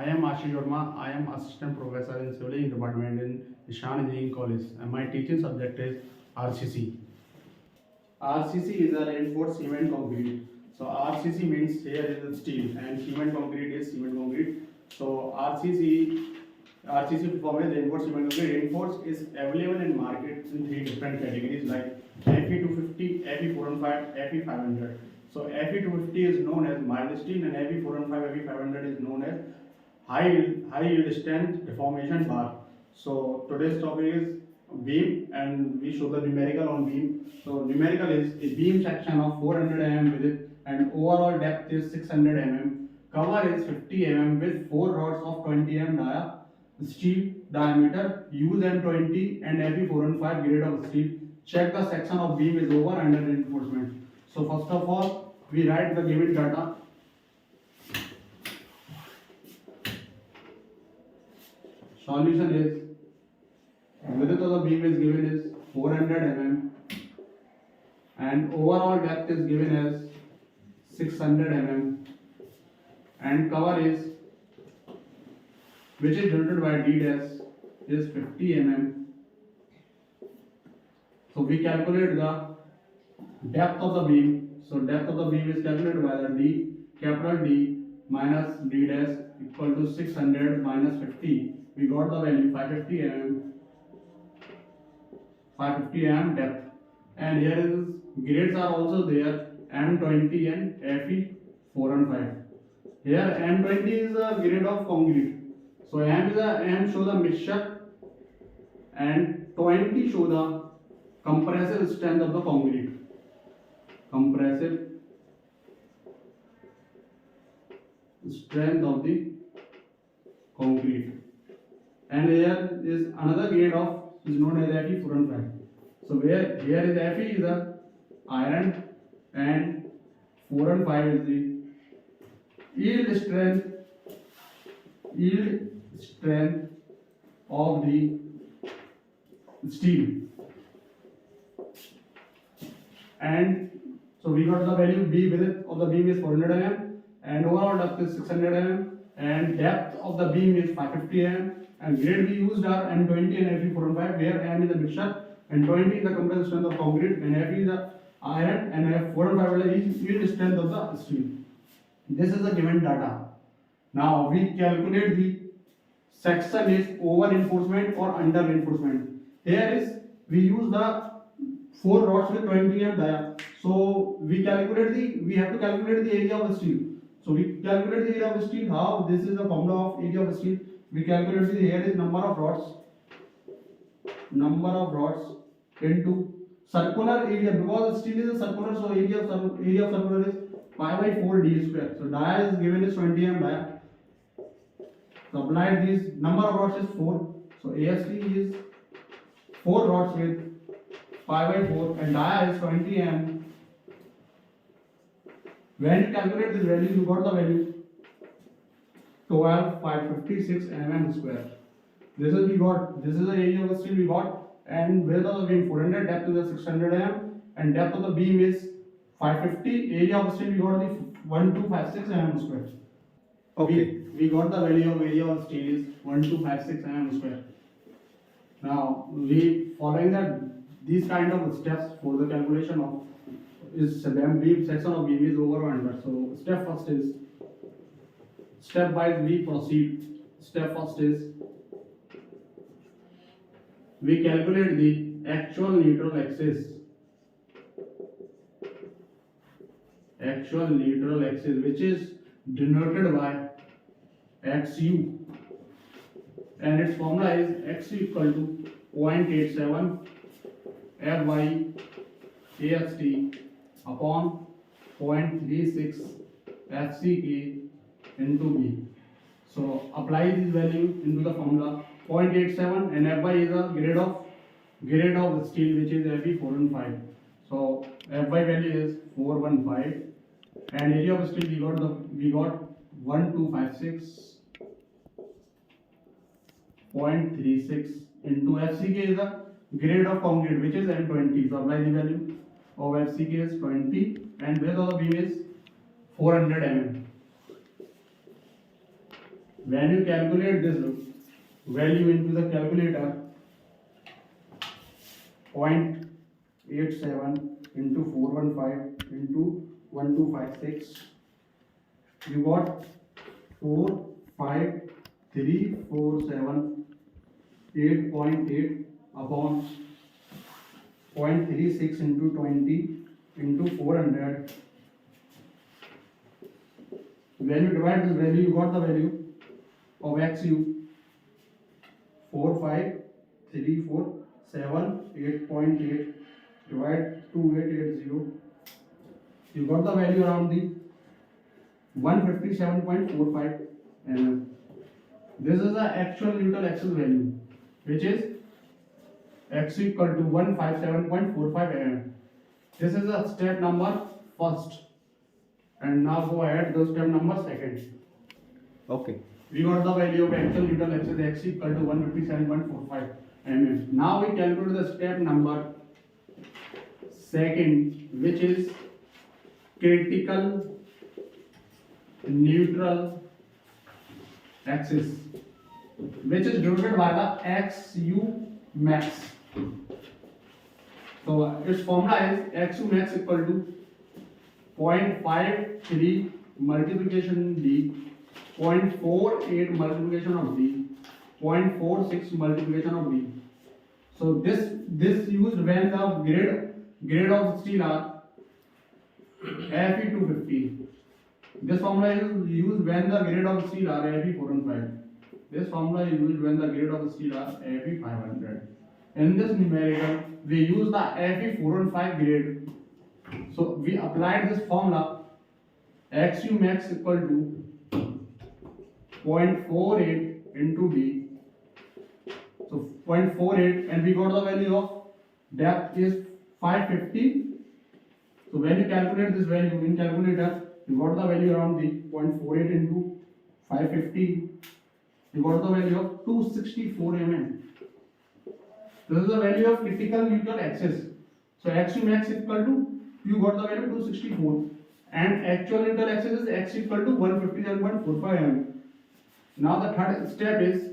I am Ashish. I am assistant professor in civil engineering department in Ishan Engineering College, and my teaching subject is RCC. RCC is a reinforced cement concrete. So RCC means here is the steel, and cement concrete is cement concrete. So RCC form is reinforced cement concrete. Reinforced is available in market in three different categories like Fe250, Fe415, Fe500. So Fe250 is known as mild steel, and Fe415, Fe500 is known as high yield strength deformation bar. So today's topic is beam, and we show the numerical on beam. So numerical is a beam section of 400 mm width and overall depth is 600 mm. Cover is 50 mm with 4 rods of 20 mm steel diameter. Use M20 and Fe415 grade of steel. Check the section of beam is over under reinforcement. So first of all, we write the given data. Solution is width of the beam is given is 400 mm and overall depth is given as 600 mm and cover is, which is denoted by D dash, is 50 mm. So we calculate the depth of the beam. So depth of the beam is calculated by the D, capital D minus D dash equal to 600 minus 50. We got the value 550 mm. 550 mm depth, and here is grades are also there, M20 and Fe415. Here M20 is a grade of concrete, so M show the mixture and 20 show the compressive strength of the concrete. Compressive strength of the concrete, and here is another grade of is known as Fe415. So where here is Fe is the iron and 415 is the yield strength of the steel. And so we got the value B, width of the beam is 400 mm and overall depth is 600 mm and depth of the beam is 550 mm. And grade we used are M20 and Fe415, where M is the mixture and 20 is the compressive strength of concrete and Fe is the iron and F415 is yield strength of the steel. This is the given data. Now we calculate the section is over reinforcement or under reinforcement. Here is we use the 4 rods with 20 mm dia. So we have to calculate the area of the steel. So we calculate the area of the steel. How? This is the formula of area of the steel. We calculate the here is number of rods into circular area, because steel is a circular, so area of circular is pi by 4 d square. So dia is given is 20 mm dia. So applied this number of rods is 4. So AST is 4 rods with pi by 4 and dia is 20 mm. When you calculate this value, you got the value 12,556 mm square. This is the area of the steel we got, and width of the beam 400, depth is 600 mm, and depth of the beam is 550. Area of the steel we got the 1256 mm square. Okay. We got the value of area of steel is 1256 mm square. Now we following that these kind of steps for the calculation of is beam section of beam is over or under. So step first is stepwise we proceed. Step first is we calculate the actual neutral axis. Actual neutral axis, which is denoted by XU, and its formula is X equal to 0.87 Fy AXT upon 0.36 FCK into B. So apply this value into the formula. 0.87 and Fy is a grade of steel, which is Fe415. So Fy value is 415 and area of steel we got 1256.36 into FCK is the grade of concrete, which is M20. So apply the value of FCK is 20 and width of the beam is 400 mm. When you calculate this value into the calculator, 0.87 into 415 into 1256, you got 45347 8.8 upon 0.36 into 20 into 400. When you divide this value, you got the value of XU 45347 8.8 divide 2880. You got the value around the 157.45 mm. This is the actual neutral axis value, which is x equal to 157.45 mm. This is the step number first, and now go ahead to step number second. Okay. We got the value of actual neutral axis x equal to 157.45 mm. Now we calculate the step number second, which is critical neutral axis, which is denoted by the XU max. So its formula is XU max equal to 0.53 multiplication D, 0.48 multiplication of D, 0.46 multiplication of D. So this used when the grade of steel are Fe250. This formula is used when the grade of steel are Fe415. This formula is used when the grade of steel are Fe500. In this numerical, we use the Fe415 grade. So we applied this formula XU max equal to 0.48 into D. So 0.48, and we got the value of depth is 550. So when you calculate this value in calculator, you got the value around the 0.48 into 550. You got the value of 264 mm. This is the value of critical neutral axis. So XU max equal to, you got the value 264, and actual neutral axis is x equal to 157.45 mm. Now the third step is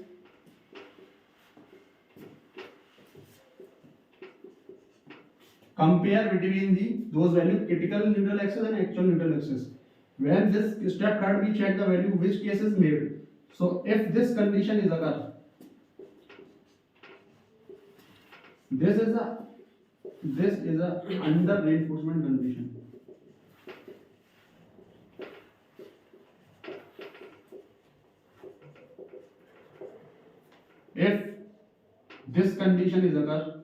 compare between those values, critical neutral axis and actual neutral axis. When this step third, we check the value which case is made. So if this condition is occur, this is a under reinforcement condition. If this condition is occur,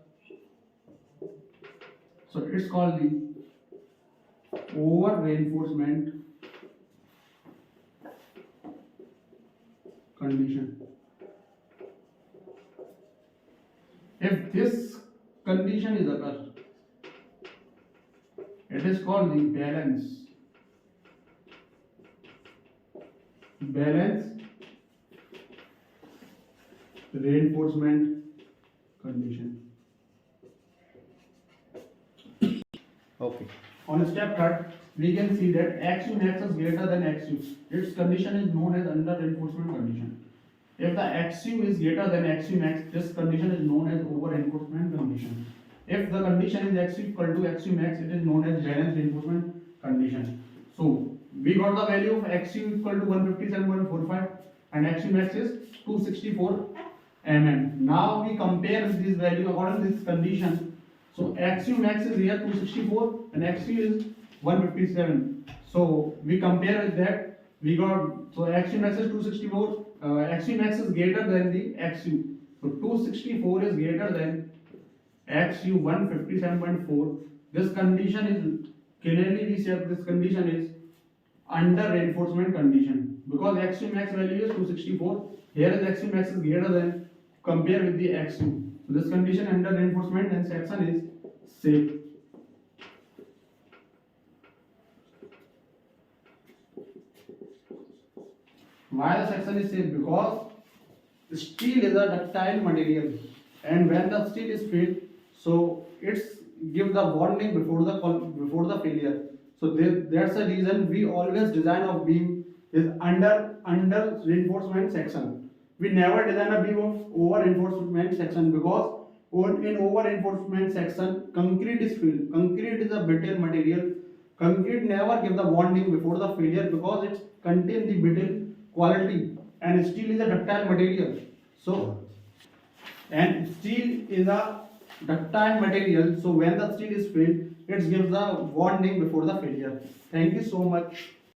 so it's called the over reinforcement condition. If this condition is occur, it is called the balance reinforcement condition. Okay. On step third, we can see that XU max is greater than XU. Its condition is known as under reinforcement condition. If the XU is greater than XU max, this condition is known as over reinforcement condition. If the condition is XU equal to XU max, it is known as balance reinforcement condition. So we got the value of XU equal to 157.45 and XU max is 264 mm. Now we compare this value according to this condition. So XU max is here 264 and XU is 157. So we compare with that. We got, so XU max is 264. XU max is greater than the XU. So 264 is greater than XU 157.4. This condition is clearly we said this condition is under reinforcement condition because XU max value is 264. Here is XU max is greater than, compare with the XU. So this condition under reinforcement and section is safe. Why the section is safe? Because steel is a ductile material, and when the steel is filled, so it's give the warning before the failure. So that's the reason we always design of beam is under reinforcement section. We never design a beam of over reinforcement section because in over reinforcement section concrete is filled. Concrete is a brittle material. Concrete never give the bonding before the failure because it contains the brittle quality, and steel is a ductile material. So and steel is a ductile material, so when the steel is filled, it gives the bonding before the failure. Thank you so much.